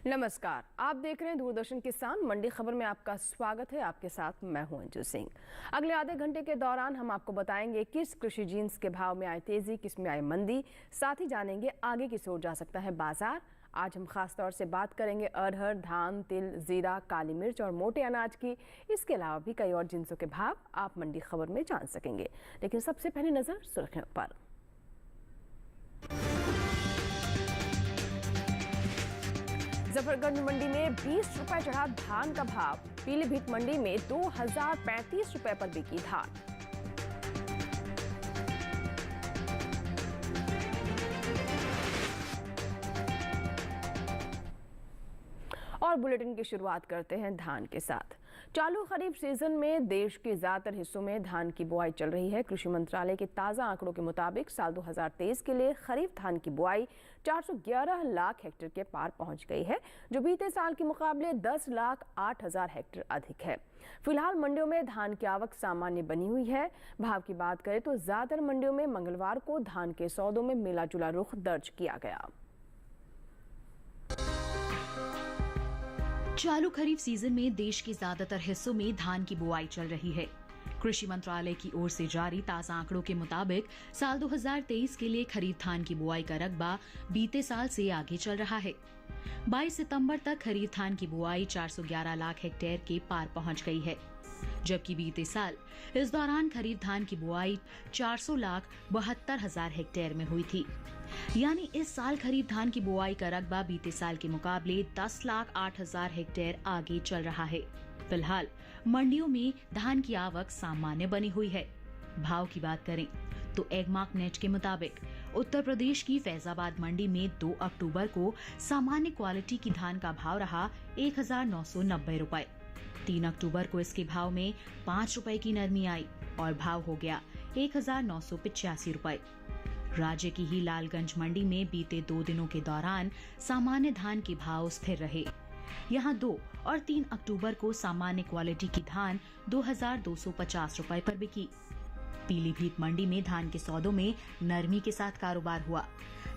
नमस्कार, आप देख रहे हैं दूरदर्शन किसान मंडी खबर में आपका स्वागत है। आपके साथ मैं हूं अंजू सिंह। अगले आधे घंटे के दौरान हम आपको बताएंगे किस कृषि जिन्स के भाव में आई तेजी, किस में आई मंदी। साथ ही जानेंगे आगे किस ओर जा सकता है बाजार। आज हम खास तौर से बात करेंगे अरहर, धान, तिल, जीरा, काली मिर्च और मोटे अनाज की। इसके अलावा भी कई और जिन्सों के भाव आप मंडी खबर में जान सकेंगे। लेकिन सबसे पहले नजर सुर्खियों पर। जफरगंज मंडी में 20 रुपए चढ़ा धान का भाव। पीलीभीत मंडी में 2035 रुपए पर बिकी धान। और बुलेटिन की शुरुआत करते हैं धान के साथ। चालू खरीफ सीजन में देश के ज्यादातर हिस्सों में धान की बुआई चल रही है। कृषि मंत्रालय के ताजा आंकड़ों के मुताबिक साल 2023 के लिए खरीफ धान की बुआई 411 लाख हेक्टेयर के पार पहुंच गई है, जो बीते साल के मुकाबले 10,08,000 हेक्टेयर अधिक है। फिलहाल मंडियों में धान की आवक सामान्य बनी हुई है। भाव की बात करें तो ज्यादातर मंडियों में मंगलवार को धान के सौदों में मिला जुला रुख दर्ज किया गया। चालू खरीफ सीजन में देश के ज्यादातर हिस्सों में धान की बुआई चल रही है। कृषि मंत्रालय की ओर से जारी ताजा आंकड़ों के मुताबिक साल 2023 के लिए खरीफ धान की बुआई का रकबा बीते साल से आगे चल रहा है। 22 सितंबर तक खरीफ धान की बुआई 411 लाख हेक्टेयर के पार पहुंच गई है, जबकि बीते साल इस दौरान खरीफ धान की बुआई 400,72,000 हेक्टेयर में हुई थी। यानी इस साल खरीफ धान की बुआई का रकबा बीते साल के मुकाबले 10,08,000 हेक्टेयर आगे चल रहा है। फिलहाल मंडियों में धान की आवक सामान्य बनी हुई है। भाव की बात करें तो एगमार्क नेट के मुताबिक उत्तर प्रदेश की फैजाबाद मंडी में 2 अक्टूबर को सामान्य क्वालिटी की धान का भाव रहा 1,990 रुपए। 3 अक्टूबर को इसके भाव में 5 रुपए की नरमी आई और भाव हो गया 1,985 रुपए। राज्य की ही लालगंज मंडी में बीते 2 दिनों के दौरान सामान्य धान के भाव स्थिर रहे। यहां 2 और 3 अक्टूबर को सामान्य क्वालिटी की धान 2,250 रुपए पर बिकी। पीलीभीत मंडी में धान के सौदों में नरमी के साथ कारोबार हुआ।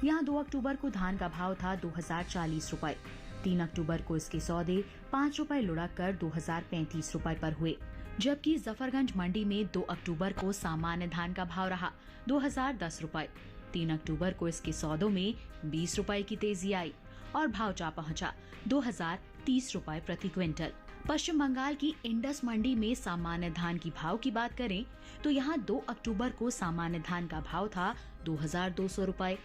यहां 2 अक्टूबर को धान का भाव था 2,040 रुपए। 3 अक्टूबर को इसके सौदे 5 रुपए लुढ़क कर 2,035 रुपए पर हुए, जबकि जफरगंज मंडी में 2 अक्टूबर को सामान्य धान का भाव रहा 2,010 रुपए। 3 अक्टूबर को इसके सौदों में 20 रुपए की तेजी आई और भाव जा पहुंचा 2,030 रुपए प्रति क्विंटल। पश्चिम बंगाल की इंडस मंडी में सामान्य धान की भाव की बात करें तो यहां 2 अक्टूबर को सामान्य धान का भाव था 2,200 रुपए।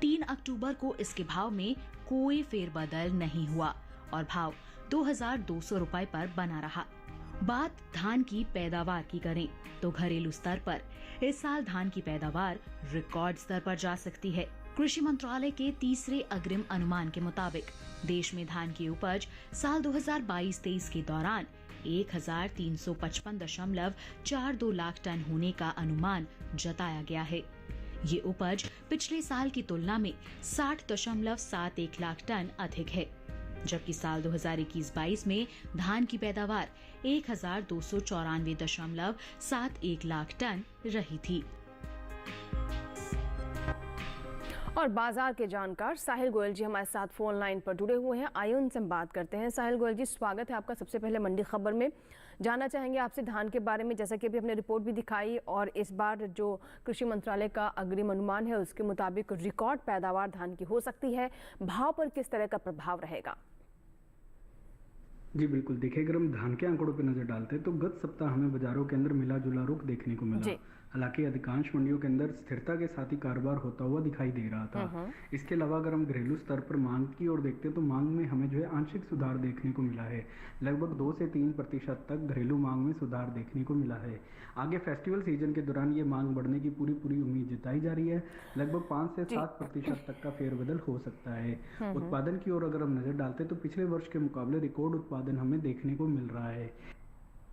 3 अक्टूबर को इसके भाव में कोई फेरबदल नहीं हुआ और भाव 2,200 रुपए पर बना रहा। बात धान की पैदावार की करें तो घरेलू स्तर पर इस साल धान की पैदावार रिकॉर्ड स्तर पर जा सकती है। कृषि मंत्रालय के तीसरे अग्रिम अनुमान के मुताबिक देश में धान की उपज साल 2022-23 के दौरान 1,355.42 लाख टन होने का अनुमान जताया गया है। ये उपज पिछले साल की तुलना में 60.71 लाख टन अधिक है, जबकि साल 2021-22 में धान की पैदावार 1,294.71 लाख टन रही थी। और बाजार के जानकार साहिल गोयल जी हमारे साथ फोन लाइन पर जुड़े हुए हैं। आइए उनसे हम बात करते हैं। साहिल गोयल जी, स्वागत है आपका। सबसे पहले मंडी खबर में जानना चाहेंगे आपसे धान के बारे में, जैसा कि अभी हमने रिपोर्ट भी दिखाई और इस बार जो कृषि मंत्रालय का अग्रिम अनुमान है उसके मुताबिक रिकॉर्ड पैदावार धान की हो सकती है। भाव पर किस तरह का प्रभाव रहेगा? जी बिल्कुल, देखिए अगर हम धान के आंकड़ों पर नजर डालते हैं तो गत सप्ताह हमें बाजारों के अंदर मिला जुला रुख देखने को मिला। हालांकि अधिकांश मंडियों के अंदर स्थिरता के साथ ही कारोबार होता हुआ दिखाई दे रहा था। इसके अलावा अगर हम घरेलू स्तर पर मांग की ओर देखते हैं तो मांग में हमें जो है आंशिक सुधार देखने को मिला है। लगभग 2 से 3% तक घरेलू मांग में सुधार देखने को मिला है। आगे फेस्टिवल सीजन के दौरान ये मांग बढ़ने की पूरी उम्मीद जताई जा रही है। लगभग 5 से 7% तक का फेरबदल हो सकता है। उत्पादन की ओर अगर हम नजर डालते हैं तो पिछले वर्ष के मुकाबले रिकॉर्ड उत्पादन हमें देखने को मिल रहा है।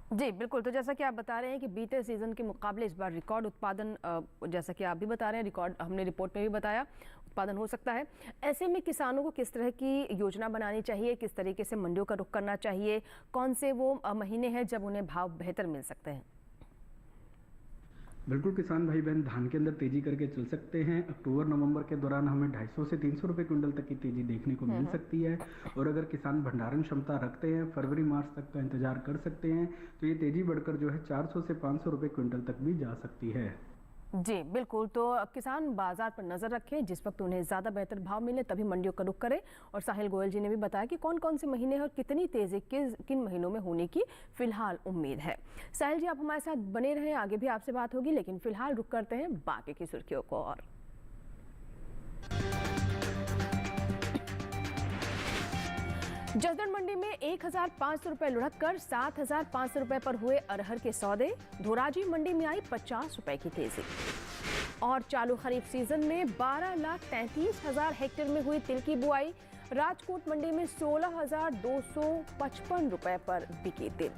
जी बिल्कुल, तो जैसा कि आप बता रहे हैं कि बीते सीजन के मुकाबले इस बार रिकॉर्ड उत्पादन, जैसा कि आप भी बता रहे हैं, रिकॉर्ड हमने रिपोर्ट में भी बताया उत्पादन हो सकता है। ऐसे में किसानों को किस तरह की योजना बनानी चाहिए, किस तरीके से मंडियों का रुख करना चाहिए, कौन से वो महीने हैं जब उन्हें भाव बेहतर मिल सकते हैं? बिल्कुल किसान भाई बहन धान के अंदर तेजी करके चल सकते हैं। अक्टूबर नवंबर के दौरान हमें 250 से 300 रुपए क्विंटल तक की तेजी देखने को मिल सकती है। और अगर किसान भंडारण क्षमता रखते हैं, फरवरी मार्च तक का इंतजार कर सकते हैं, तो ये तेजी बढ़कर जो है 400 से 500 रुपए क्विंटल तक भी जा सकती है। जी बिल्कुल, तो किसान बाजार पर नजर रखें, जिस वक्त उन्हें ज़्यादा बेहतर भाव मिले तभी मंडियों का रुख करें। और साहिल गोयल जी ने भी बताया कि कौन कौन से महीने और कितनी तेज़ी किन महीनों में होने की फिलहाल उम्मीद है। साहिल जी, आप हमारे साथ बने रहें, आगे भी आपसे बात होगी, लेकिन फिलहाल रुख करते हैं बाकी की सुर्खियों को। और जसदण मंडी में 1,500 रुपए लुढ़क कर 7,500 रुपए पर हुए अरहर के सौदे। धोराजी मंडी में आई 50 रुपए की तेजी। और चालू खरीफ सीजन में 12,33,000 हेक्टेयर में हुई तिल की बुआई। राजकोट मंडी में 16,255 रुपए पर बिकी तिल।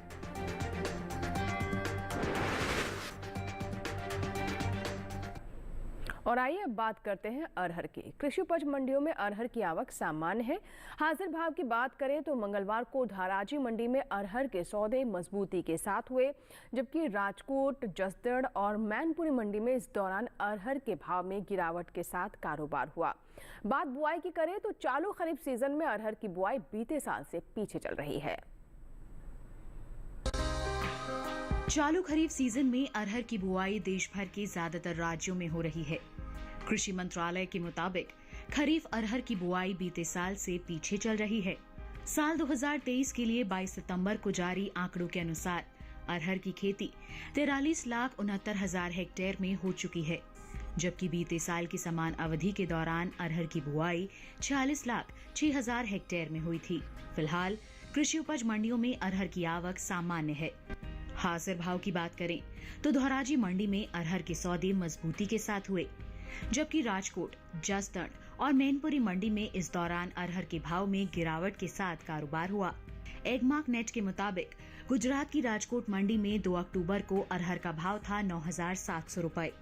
और आइए अब बात करते हैं अरहर की। कृषि उपज मंडियों में अरहर की आवक सामान्य है। हाजिर भाव की बात करें तो मंगलवार को धोराजी मंडी में अरहर के सौदे मजबूती के साथ हुए, जबकि राजकोट, जसदण और मैनपुरी मंडी में इस दौरान अरहर के भाव में गिरावट के साथ कारोबार हुआ। बात बुआई की करें तो चालू खरीफ सीजन में अरहर की बुआई बीते साल से पीछे चल रही है। चालू खरीफ सीजन में अरहर की बुआई देश भर के ज्यादातर राज्यों में हो रही है। कृषि मंत्रालय के मुताबिक खरीफ अरहर की बुआई बीते साल से पीछे चल रही है। साल 2023 के लिए 22 सितंबर को जारी आंकड़ों के अनुसार अरहर की खेती 43,69,000 हेक्टेयर में हो चुकी है, जबकि बीते साल की समान अवधि के दौरान अरहर की बुआई 46,06,000 हेक्टेयर में हुई थी। फिलहाल कृषि उपज मंडियों में अरहर की आवक सामान्य है। हाजिर भाव की बात करें तो धोराजी मंडी में अरहर के सौदे मजबूती के साथ हुए, जबकि राजकोट, जसदण और मैनपुरी मंडी में इस दौरान अरहर के भाव में गिरावट के साथ कारोबार हुआ। एगमार्क नेट के मुताबिक गुजरात की राजकोट मंडी में 2 अक्टूबर को अरहर का भाव था 9,700 रुपए।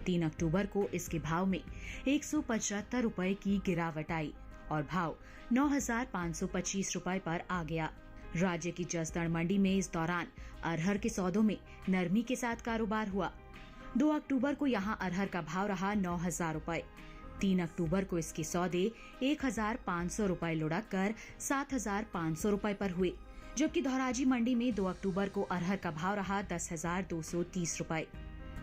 3 अक्टूबर को इसके भाव में 175 रुपए की गिरावट आई और भाव 9,525 रुपए पर आ गया। राज्य की जसदण मंडी में इस दौरान अरहर के सौदों में नरमी के साथ कारोबार हुआ। 2 अक्टूबर को यहां अरहर का भाव रहा 9,000 रुपए। 3 अक्टूबर को इसके सौदे 1,500 रुपए लुढ़क कर 7,500 रुपए पर हुए, जबकि धोराजी मंडी में 2 अक्टूबर को अरहर का भाव रहा 10,230 रुपए।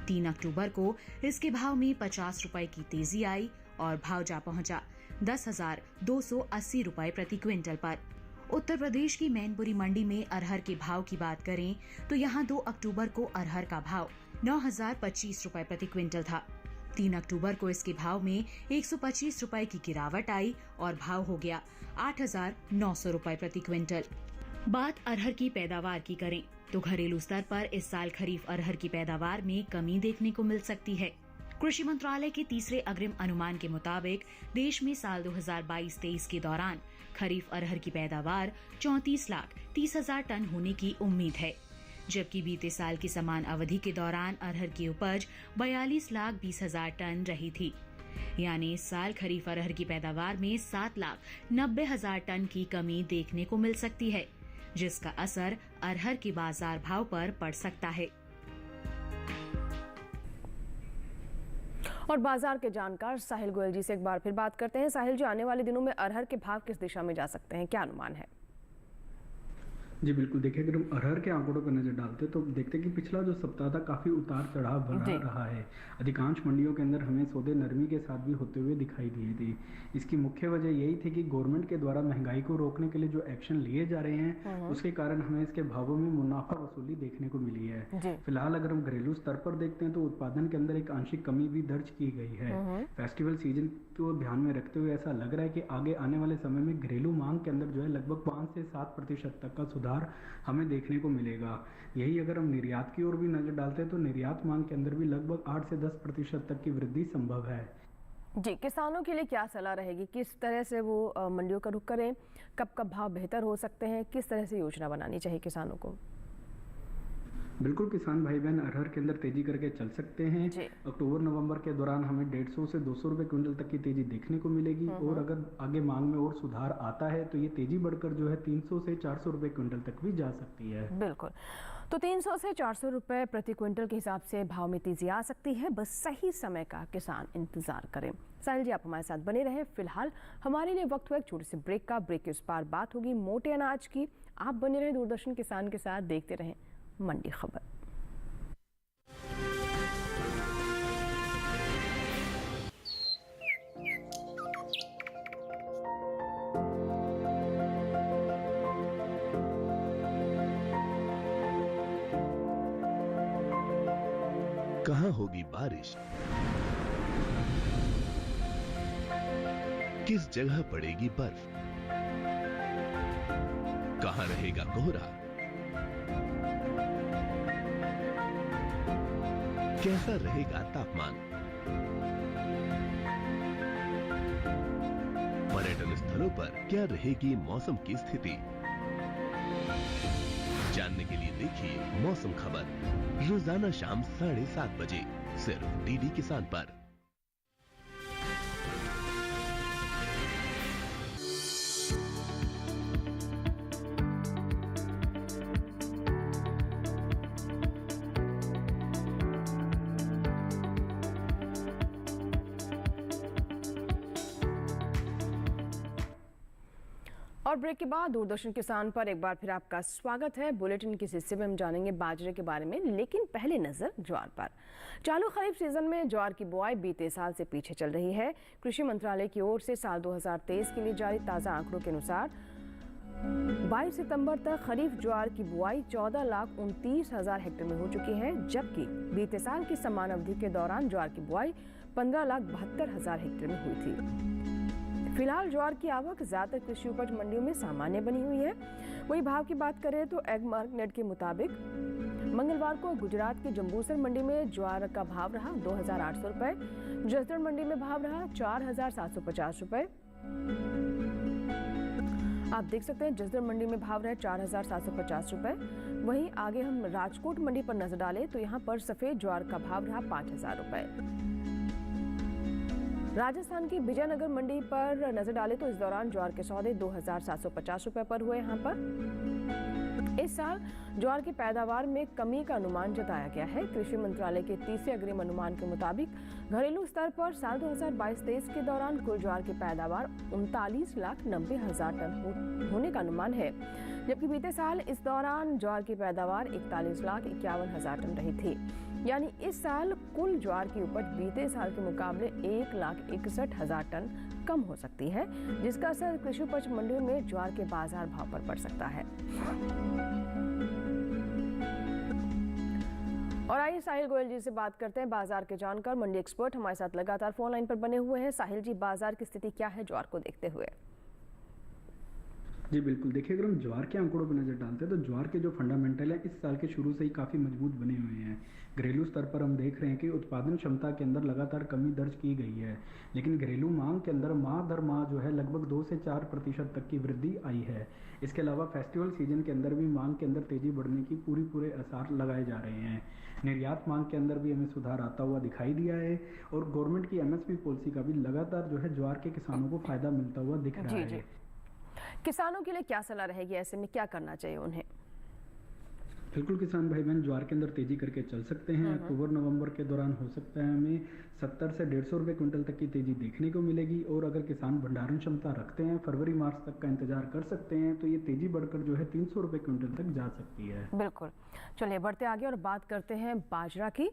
3 अक्टूबर को इसके भाव में 50 रुपए की तेजी आई और भाव जा पहुंचा 10,280 रुपए प्रति क्विंटल पर। उत्तर प्रदेश की मैनपुरी मंडी में अरहर के भाव की बात करें तो यहां 2 अक्टूबर को अरहर का भाव 9,025 रुपए प्रति क्विंटल था। 3 अक्टूबर को इसके भाव में 125 रुपए की गिरावट आई और भाव हो गया 8,900 रुपए प्रति क्विंटल। बात अरहर की पैदावार की करें तो घरेलू स्तर पर इस साल खरीफ अरहर की पैदावार में कमी देखने को मिल सकती है। कृषि मंत्रालय के तीसरे अग्रिम अनुमान के मुताबिक देश में साल 2022-23 के दौरान खरीफ अरहर की पैदावार 34,30,000 टन होने की उम्मीद है, जबकि बीते साल की समान अवधि के दौरान अरहर की उपज 42,20,000 टन रही थी। यानी इस साल खरीफ अरहर की पैदावार में 7,90,000 टन की कमी देखने को मिल सकती है, जिसका असर अरहर के बाजार भाव पर पड़ सकता है। और बाजार के जानकार साहिल गोयल जी से एक बार फिर बात करते हैं। साहिल जी, आने वाले दिनों में अरहर के भाव किस दिशा में जा सकते हैं, क्या अनुमान है? जी बिल्कुल, देखिए अगर हम अरहर के आंकड़ों पर नजर डालते तो देखते कि पिछला जो सप्ताह था काफी उतार चढ़ाव भरा रहा है। अधिकांश मंडियों के अंदर हमें सौदे नरमी के साथ भी होते हुए दिखाई दिए थे। इसकी मुख्य वजह यही थी कि गवर्नमेंट के द्वारा महंगाई को रोकने के लिए जो एक्शन लिए जा रहे हैं उसके कारण हमें इसके भावों में मुनाफा वसूली देखने को मिली है। फिलहाल अगर हम घरेलू स्तर पर देखते हैं तो उत्पादन के अंदर एक आंशिक कमी भी दर्ज की गई है। फेस्टिवल सीजन को ध्यान में रखते हुए ऐसा लग रहा है कि आगे आने वाले समय में घरेलू मांग के अंदर जो है लगभग 5 से 7% तक का सुधार हमें देखने को मिलेगा। यही अगर हम निर्यात की ओर भी नजर डालते हैं तो निर्यात मांग के अंदर भी लगभग 8 से 10% तक की वृद्धि संभव है। जी, किसानों के लिए क्या सलाह रहेगी, किस तरह से वो मंडियों का रुख करें, कब भाव बेहतर हो सकते हैं, किस तरह से योजना बनानी चाहिए किसानों को? बिल्कुल किसान भाई बहन अरहर के अंदर तेजी करके चल सकते हैं। अक्टूबर नवंबर के दौरान हमें 150 से 200 रुपए क्विंटल तक की तेजी देखने को मिलेगी और अगर आगे मांग में और सुधार आता है तो ये तेजी बढ़कर जो है 300 से 400 रुपए क्विंटल तक भी जा सकती है। बिल्कुल, तो 300 से 400 रुपए प्रति क्विंटल के हिसाब से भाव में तेजी आ सकती है। बस सही समय का किसान इंतजार करें। साहिल जी, आप हमारे साथ बने रहें। फिलहाल हमारे लिए वक्त हुआ एक छोटे से ब्रेक का। ब्रेक के उस पार बात होगी मोटे अनाज की। आप बने रहें दूरदर्शन किसान के साथ, देखते रहें मंडी खबर। कहाँ होगी बारिश, किस जगह पड़ेगी बर्फ, कहाँ रहेगा कोहरा, कैसा रहेगा तापमान। पर्यटन स्थलों पर क्या रहेगी मौसम की स्थिति, जानने के लिए देखिए मौसम खबर रोजाना शाम 7:30 बजे सिर्फ डीडी किसान पर। और ब्रेक के बाद दूरदर्शन किसान पर एक बार फिर आपका स्वागत है। बुलेटिन के इस हिस्से में हम जानेंगे बाजरे के बारे में, लेकिन पहले नजर ज्वार पर। चालू खरीफ सीजन में ज्वार की बुआई बीते साल से पीछे चल रही है। कृषि मंत्रालय की ओर से साल 2023 के लिए जारी ताज़ा आंकड़ों के अनुसार 22 सितंबर तक खरीफ ज्वार की बुआई 14,29,000 हेक्टेयर में हो चुकी है, जबकि बीते साल की समान अवधि के दौरान ज्वार की बुआई 15,72,000 हेक्टेयर में हुई थी। फिलहाल ज्वार की आवक ज्यादातर कृषि उपज मंडियों में सामान्य बनी हुई है। वही भाव की बात करें तो एग्रीमार्क नेट के मुताबिक मंगलवार को गुजरात की जंबूसर मंडी में ज्वार का भाव रहा 2,800 रुपए, जसदण मंडी में भाव रहा 4,750 रुपए। आप देख सकते हैं जसदण मंडी में भाव रहा 4,750 रुपए। वहीं आगे हम राजकोट मंडी पर नजर डालें तो यहाँ पर सफेद ज्वार का भाव रहा 5,000 रुपए। राजस्थान की विजयनगर मंडी पर नजर डालें तो इस दौरान ज्वार के सौदे 2,750 रुपए पर हुए। यहाँ पर इस साल ज्वार की पैदावार में कमी का अनुमान जताया गया है। कृषि मंत्रालय के तीसरे अग्रिम अनुमान के मुताबिक घरेलू स्तर पर साल 2022-23 के दौरान कुल ज्वार की पैदावार 39,90,000 टन होने का अनुमान है, जबकि बीते साल इस दौरान ज्वार की पैदावार 41,51,000 टन रही थी। यानी इस साल कुल ज्वार की उपज बीते साल के मुकाबले 1,61,000 टन कम हो सकती है, जिसका असर कृषि उपज मंडियों में ज्वार के बाजार भाव पर पड़ सकता है। और आइए साहिल गोयल जी से बात करते हैं, बाजार के जानकार, मंडी एक्सपर्ट हमारे साथ लगातार फोन लाइन पर बने हुए हैं। साहिल जी, बाजार की स्थिति क्या है ज्वार को देखते हुए? जी बिल्कुल, देखिए अगर हम ज्वार के आंकड़ों पर नज़र डालते हैं तो ज्वार के जो फंडामेंटल है इस साल के शुरू से ही काफ़ी मजबूत बने हुए हैं। घरेलू स्तर पर हम देख रहे हैं कि उत्पादन क्षमता के अंदर लगातार कमी दर्ज की गई है, लेकिन घरेलू मांग के अंदर माह दर माह जो है लगभग 2 से 4% तक की वृद्धि आई है। इसके अलावा फेस्टिवल सीजन के अंदर भी मांग के अंदर तेजी बढ़ने की पूरे आसार लगाए जा रहे हैं। निर्यात मांग के अंदर भी हमें सुधार आता हुआ दिखाई दिया है और गवर्नमेंट की एमएसपी पॉलिसी का भी लगातार जो है ज्वार के किसानों को फायदा मिलता हुआ दिख रहा है। किसानों के लिए क्या सलाह रहेगी, ऐसे में क्या करना चाहिए उन्हें? बिल्कुल, किसान भाई बहन ज्वार के अंदर तेजी करके चल सकते हैं। अक्टूबर नवंबर के दौरान हो सकता है हमें 70 से 150 रुपये क्विंटल तक की तेजी देखने को मिलेगी। और अगर किसान भंडारण क्षमता रखते हैं, फरवरी मार्च तक का इंतजार कर सकते हैं, तो ये तेजी बढ़कर जो है 300 रुपये क्विंटल तक जा सकती है। बिल्कुल, चलिए बढ़ते आगे और बात करते हैं बाजरा की।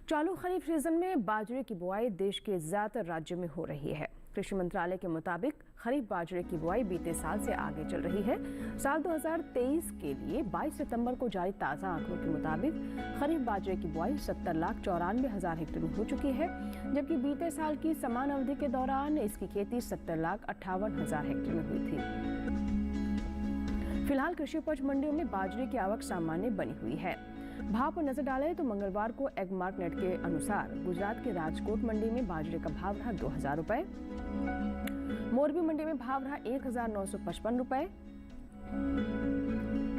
चालू खरीफ सीजन में बाजरे की बुआई देश के ज्यादातर राज्यों में हो रही है। कृषि मंत्रालय के मुताबिक खरीफ बाजरे की बुआई बीते साल से आगे चल रही है। साल 2023 के लिए 22 सितंबर को जारी ताज़ा आंकड़ों के मुताबिक खरीफ बाजरे की बुआई 70,94,000 हेक्टेयर में हो चुकी है, जबकि बीते साल की समान अवधि के दौरान इसकी खेती 70,58,000 हेक्टेयर में हुई थी। फिलहाल कृषि उपज मंडियों में बाजरे की आवक सामान्य बनी हुई है। भाव पर नजर डालें तो मंगलवार को एग्रीमार्क नेट के अनुसार गुजरात के राजकोट मंडी में बाजरे का भाव रहा 2,000 रुपए, मोरबी मंडी में भाव रहा 1,955 रुपए।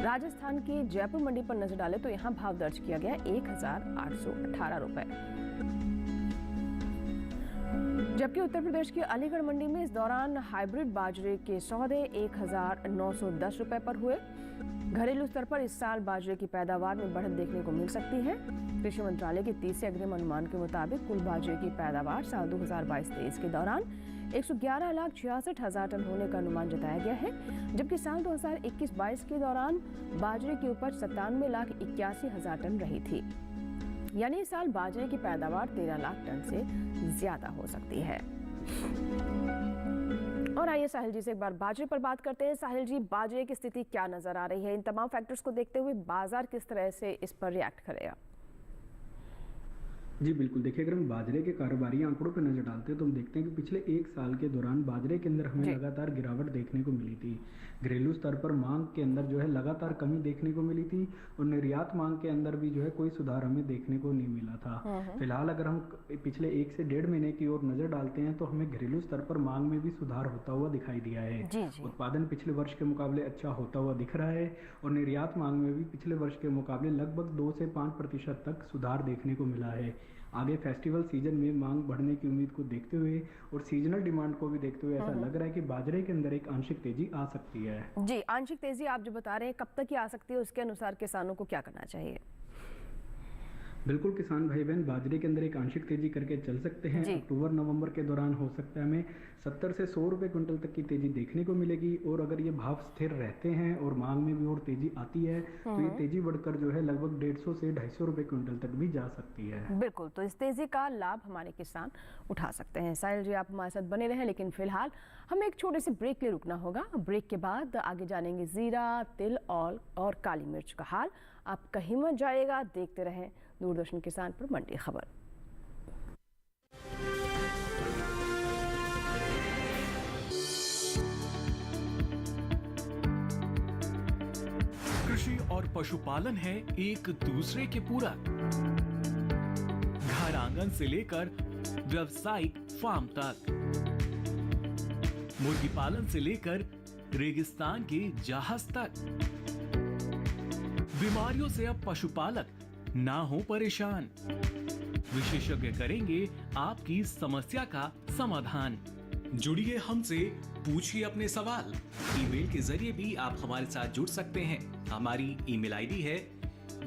राजस्थान की जयपुर मंडी पर नजर डालें तो यहाँ भाव दर्ज किया गया 1,818 रुपए, जबकि उत्तर प्रदेश की अलीगढ़ मंडी में इस दौरान हाइब्रिड बाजरे के सौदे 1,910 रुपए पर हुए। घरेलू स्तर पर इस साल बाजरे की पैदावार में बढ़त देखने को मिल सकती है। कृषि मंत्रालय के तीसरे अग्रिम अनुमान के मुताबिक कुल बाजरे की पैदावार साल 2022-23 के दौरान 111,66,000 टन होने का अनुमान जताया गया है, जबकि साल 2021-22 के दौरान बाजरे की उपज 97,81,000 टन रही थी। यानी इस साल बाजरे की पैदावार 13 लाख टन से ज्यादा हो सकती है। और आइए साहिल जी से एक बार बाजरे पर बात करते हैं। साहिल जी, बाजरे की स्थिति क्या नजर आ रही है? इन तमाम फैक्टर्स को देखते हुए बाजार किस तरह से इस पर रिएक्ट करेगा? जी बिल्कुल, देखिए अगर हम बाजरे के कारोबारी आंकड़ों पर नजर डालते हैं तो हम देखते हैं कि पिछले एक साल के दौरान बाजरे के अंदर हमें लगातार गिरावट देखने को मिली थी। घरेलू स्तर पर मांग के अंदर जो है लगातार कमी देखने को मिली थी और निर्यात मांग के अंदर भी जो है कोई सुधार हमें देखने को नहीं मिला था। फिलहाल अगर हम पिछले 1 से 1.5 महीने की ओर नजर डालते हैं तो हमें घरेलू स्तर पर मांग में भी सुधार होता हुआ दिखाई दिया है। उत्पादन पिछले वर्ष के मुकाबले अच्छा होता हुआ दिख रहा है और निर्यात मांग में भी पिछले वर्ष के मुकाबले लगभग 2 से 5% तक सुधार देखने को मिला है। आगे फेस्टिवल सीजन में मांग बढ़ने की उम्मीद को देखते हुए और सीजनल डिमांड को भी देखते हुए ऐसा लग रहा है कि बाजरे के अंदर एक आंशिक तेजी आ सकती है। जी, आंशिक तेजी आप जो बता रहे हैं, कब तक ही आ सकती है? उसके अनुसार किसानों को क्या करना चाहिए? बिल्कुल, किसान भाई बहन बाजरे के अंदर एक आंशिक तेजी करके चल सकते हैं। अक्टूबर नवंबर के दौरान हो सकता है हमें 70 से 100 रुपए क्विंटल तक की तेजी देखने को मिलेगी और अगर ये भाव स्थिर रहते हैं और मांग में भी और तेजी आती है तो ये तेजी बढ़कर जो है लगभग 150 से 250 रुपए क्विंटल तक भी जा सकती है। बिल्कुल, तो इस तेजी का लाभ हमारे किसान उठा सकते हैं। साहिल जी, आप हमारे साथ बने रहें, लेकिन फिलहाल हमें एक छोटे से ब्रेक के लिए रुकना होगा। ब्रेक के बाद आगे जानेंगे जीरा, तिल और काली मिर्च का हाल। आप कहीं मत जाइएगा, देखते रहें दूरदर्शन किसान पर मंडी खबर। कृषि और पशुपालन है एक दूसरे के पूरक। घर आंगन से लेकर व्यावसायिक फार्म तक, मुर्गी पालन से लेकर रेगिस्तान के जहाज तक, बीमारियों से अब पशुपालक ना हो परेशान। विशेषज्ञ करेंगे आपकी समस्या का समाधान। जुड़िए हमसे, पूछिए अपने सवाल। ईमेल के जरिए भी आप हमारे साथ जुड़ सकते हैं। हमारी ईमेल आईडी है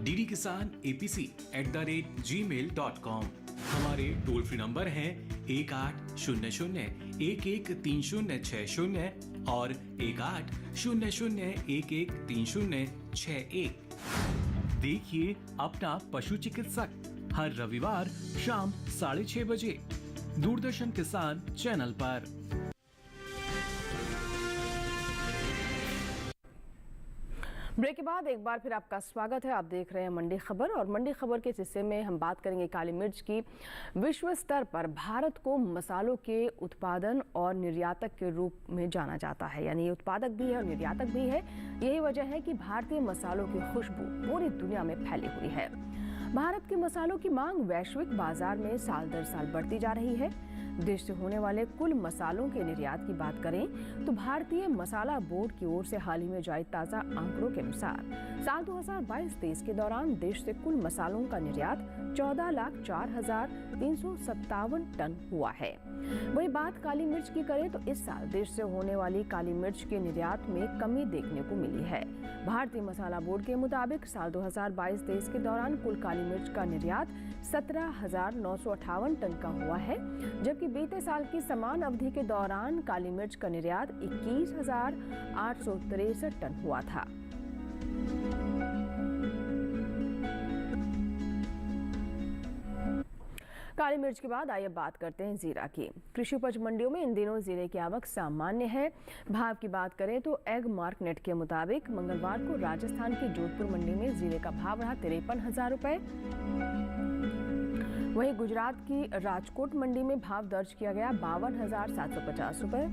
ddkisanapc@gmail.com। हमारे टोल फ्री नंबर हैं 1800-113060 और 1800-113061। देखिए अपना पशु चिकित्सक हर रविवार शाम 6:30 बजे दूरदर्शन किसान चैनल पर। ब्रेक के बाद एक बार फिर आपका स्वागत है। आप देख रहे हैं मंडी खबर और मंडी खबर के इस हिस्से में हम बात करेंगे काली मिर्च की। विश्व स्तर पर भारत को मसालों के उत्पादन और निर्यातक के रूप में जाना जाता है, यानी ये उत्पादक भी है और निर्यातक भी है। यही वजह है कि भारतीय मसालों की खुशबू पूरी दुनिया में फैली हुई है। भारत के मसालों की मांग वैश्विक बाजार में साल दर साल बढ़ती जा रही है। देश से होने वाले कुल मसालों के निर्यात की बात करें तो भारतीय मसाला बोर्ड की ओर से हाल ही में जारी ताज़ा आंकड़ों के अनुसार साल 2022-23 के दौरान देश से कुल मसालों का निर्यात 14,04,357 टन हुआ है। वही बात काली मिर्च की करें तो इस साल देश से होने वाली काली मिर्च के निर्यात में कमी देखने को मिली है। भारतीय मसाला बोर्ड के मुताबिक साल 2022-23 के दौरान कुल काली मिर्च का निर्यात 17,958 टन का हुआ है, जबकि बीते साल की समान अवधि के दौरान काली मिर्च का निर्यात 21,863 टन हुआ था। काली मिर्च के बाद आइए बात करते हैं जीरा की। कृषि उपज मंडियों में इन दिनों जीरे की आवक सामान्य है। भाव की बात करें तो एग मार्क नेट के मुताबिक मंगलवार को राजस्थान की जोधपुर मंडी में जीरे का भाव रहा 53,000 रुपए। वहीं गुजरात की राजकोट मंडी में भाव दर्ज किया गया 52,750 रुपए।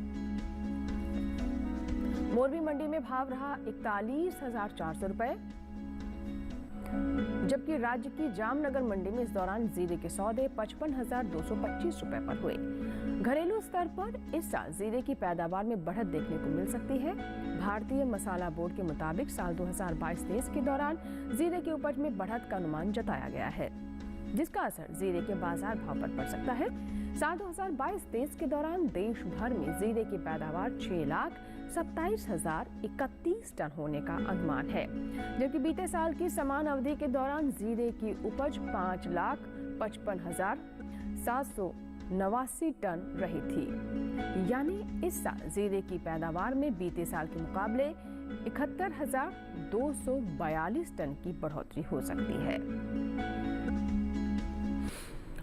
मोरबी मंडी में भाव रहा 41,400 रुपए, जबकि राज्य की जामनगर मंडी में इस दौरान जीरे के सौदे 55,225 रुपए पर हुए। घरेलू स्तर पर इस साल जीरे की पैदावार में बढ़त देखने को मिल सकती है। भारतीय मसाला बोर्ड के मुताबिक साल 2022-23 के दौरान जीरे की उपज में बढ़त का अनुमान जताया गया है। जिसका असर जीरे के बाजार भाव पर पड़ सकता है। साल 2022-23 के दौरान देश भर में जीरे की पैदावार 6,27,031 टन होने का अनुमान है, जबकि बीते साल की समान अवधि के दौरान जीरे की उपज 5,55,789 टन रही थी। यानी इस साल जीरे की पैदावार में बीते साल के मुकाबले 71,242 टन की बढ़ोतरी हो सकती है।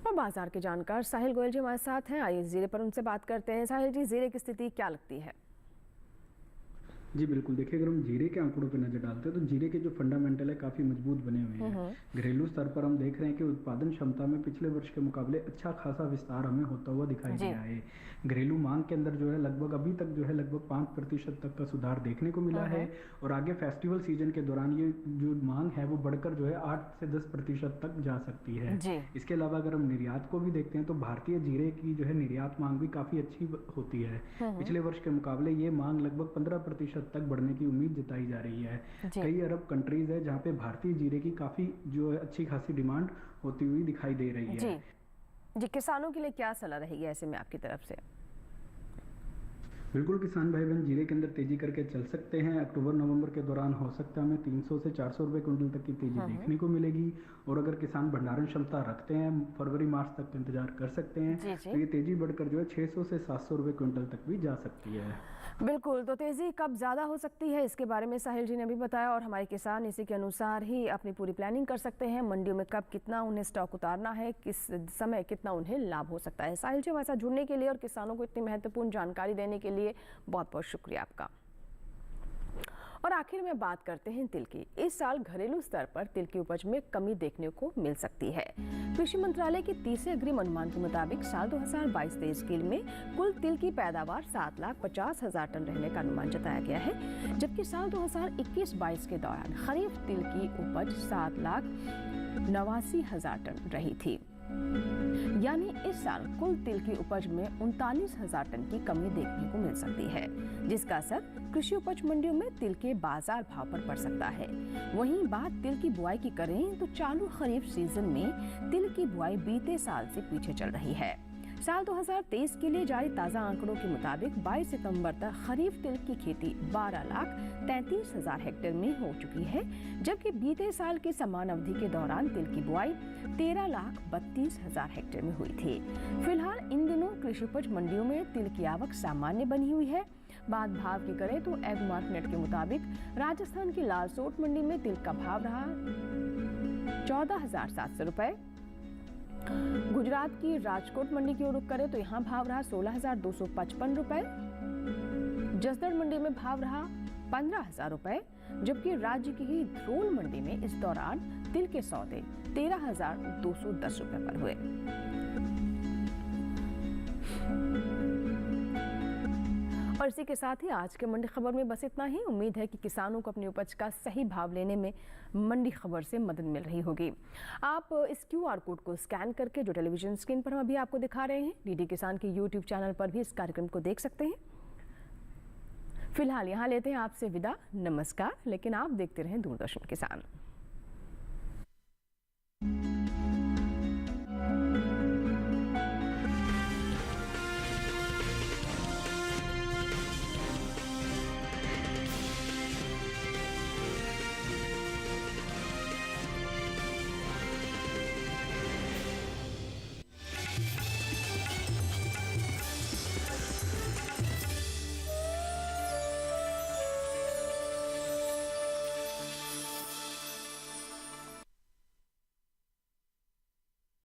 और बाजार के जानकार साहिल गोयल जी हमारे साथ हैं। आइए जीरे पर उनसे बात करते हैं। साहिल जी, जीरे की स्थिति क्या लगती है? जी बिल्कुल, देखिए अगर हम जीरे के आंकड़ों पर नजर डालते हैं तो जीरे के जो फंडामेंटल है काफी मजबूत बने हुए हैं। घरेलू स्तर पर हम देख रहे हैं कि उत्पादन क्षमता में पिछले वर्ष के मुकाबले अच्छा खासा विस्तार हमें होता हुआ दिखाई दे रहा है। घरेलू मांग के अंदर जो है लगभग अभी तक जो है लगभग 5% तक का सुधार देखने को मिला है और आगे फेस्टिवल सीजन के दौरान ये जो मांग है वो बढ़कर जो है 8 से 10% तक जा सकती है। इसके अलावा अगर हम निर्यात को भी देखते हैं तो भारतीय जीरे की जो है निर्यात मांग भी काफी अच्छी होती है। पिछले वर्ष के मुकाबले ये मांग लगभग 15% तक बढ़ने की उम्मीद जताई जा रही है। कई अरब कंट्रीज है जहाँ पे भारतीय जीरे की काफी जो है अच्छी खासी डिमांड होती हुई दिखाई दे रही है। जी, किसानों के लिए क्या सलाह रहेगी ऐसे में आपकी तरफ से? बिल्कुल, किसान भाई बहन जीरे के अंदर तेजी करके चल सकते हैं। अक्टूबर नवंबर के दौरान हो सकता है हमें 300 से 400 रुपए क्विंटल तक की तेजी देखने को मिलेगी। और अगर किसान भंडारण क्षमता रखते हैं फरवरी मार्च तक इंतजार कर सकते हैं तो ये तेजी बढ़कर जो है 600 से 700 रुपए क्विंटल तक भी जा सकती है। बिल्कुल, तो तेजी कब ज़्यादा हो सकती है इसके बारे में साहिल जी ने अभी बताया और हमारे किसान इसी के अनुसार ही अपनी पूरी प्लानिंग कर सकते हैं। मंडियों में कब कितना उन्हें स्टॉक उतारना है, किस समय कितना उन्हें लाभ हो सकता है। साहिल जी हमारे साथ जुड़ने के लिए और किसानों को इतनी महत्वपूर्ण जानकारी देने के लिए बहुत बहुत शुक्रिया आपका। और आखिर में बात करते हैं तिल की। इस साल घरेलू स्तर पर तिल की उपज में कमी देखने को मिल सकती है। कृषि मंत्रालय के तीसरे अग्रिम अनुमान के मुताबिक साल 2022-23 के में कुल तिल की पैदावार 7,50,000 टन रहने का अनुमान जताया गया है, जबकि साल 2021-22 के दौरान खरीफ तिल की उपज 7,89,000 टन रही थी। यानी इस साल कुल तिल की उपज में 39,000 टन की कमी देखने को मिल सकती है, जिसका असर कृषि उपज मंडियों में तिल के बाजार भाव पर पड़ सकता है। वहीं बात तिल की बुआई की करें तो चालू खरीफ सीजन में तिल की बुआई बीते साल से पीछे चल रही है। साल 2023 के लिए जारी ताज़ा आंकड़ों के मुताबिक 22 सितंबर तक खरीफ तिल की खेती 12,33,000 हेक्टेयर में हो चुकी है, जबकि बीते साल की समान अवधि के दौरान तिल की बुआई 13,32,000 हेक्टेयर में हुई थी। फिलहाल इन दिनों कृषि उपज मंडियों में तिल की आवक सामान्य बनी हुई है। बात भाव की करें तो एग्मार्क नेट के मुताबिक राजस्थान की लालसोट मंडी में तिल का भाव रहा 14,700 रुपए। गुजरात की राजकोट मंडी की ओर रुख करें तो यहाँ भाव रहा 16,255 रुपए। जसदण मंडी में भाव रहा 15,000 रुपए, जबकि राज्य की ही ध्रोल मंडी में इस दौरान तिल के सौदे 13,210 रुपए पर हुए। और इसी के साथ ही आज के मंडी खबर में बस इतना ही। उम्मीद है कि किसानों को अपनी उपज का सही भाव लेने में मंडी खबर से मदद मिल रही होगी। आप इस QR कोड को स्कैन करके जो टेलीविजन स्क्रीन पर हम अभी आपको दिखा रहे हैं, DD किसान के YouTube चैनल पर भी इस कार्यक्रम को देख सकते हैं। फिलहाल यहाँ लेते हैं आपसे विदा, नमस्कार। लेकिन आप देखते रहें दूरदर्शन किसान।